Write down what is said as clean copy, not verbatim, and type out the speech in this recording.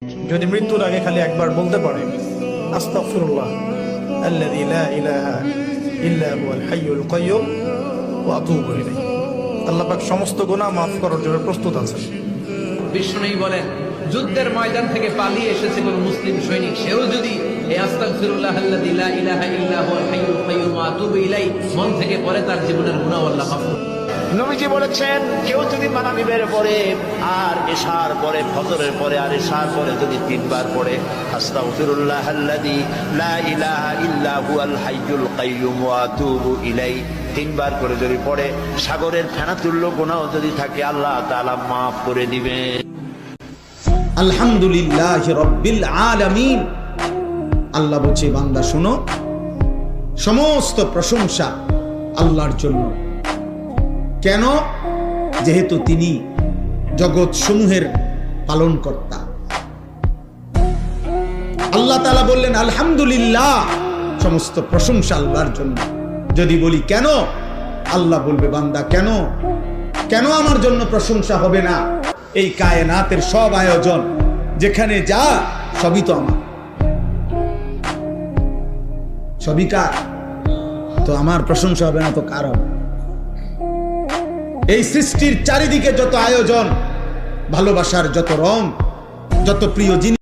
যদি মৃত্যুর আগে খালি একবার বলতে পারে আস্তাগফিরুল্লাহ আল্লাযী লা ইলাহা ইল্লা হুয়াল হাইয়ুল কাইয়্যুম ওয়া আতুবু ইলাইহি, আল্লাহ পাক সমস্ত গুনাহ মাফ করার জন্য প্রস্তুত আছেন। বিষ্ণু বলেন, যুদ্ধের ময়দান থেকে পালিয়ে এসেছে কোন মুসলিম সৈনিক, সেও যদি এই আস্তাগফিরুল্লাহ আল্লাযী লা ইলাহা ইল্লা হুয়াল হাইয়ুল কাইয়্যুম ওয়া আতুবু ইলাইহি মন থেকে পড়ে, তার জীবনের গুনাহ আল্লাহ মাফ করবেন। নবীজি বলেছেন, কেউ যদি মাগরিবের পরে আর এশার পরে, ফজরের পরে আর এশার পরে যদি তিনবার পড়ে আস্তাগফিরুল্লাহ আল্লাযী লা ইলাহা ইল্লা হুয়াল হাইয়ুল কাইয়্যুম ওয়া আতুবু ইলাইহি তিনবার করে যদি পড়ে, সাগরের ফেনাতুল্য গুনাহ যদি থাকে আল্লাহ তাআলা মাফ করে দিবেন। আলহামদুলিল্লাহি রাব্বিল আলামিন। আল্লাহ বলছে, বান্দা শোনো, সমস্ত প্রশংসা আল্লাহর জন্য। কেন? যেহেতু তিনি জগৎ সমূহের পালনকর্তা। আল্লাহ তাআলা বললেন আলহামদুলিল্লাহ, সমস্ত প্রশংসা আল্লাহর জন্য। যদি বলি কেন, আল্লাহ বলবে, বান্দা কেন কেন আমার জন্য প্রশংসা হবে না? এই কায়নাতের সব আয়োজন যেখানে যা, সবই তো আমার, সবই কার? তো আমার প্রশংসা হবে না তো কার হবে? এই সৃষ্টির চারিদিকে যত আয়োজন, ভালোবাসার যত রং, যত প্রিয় জিনিস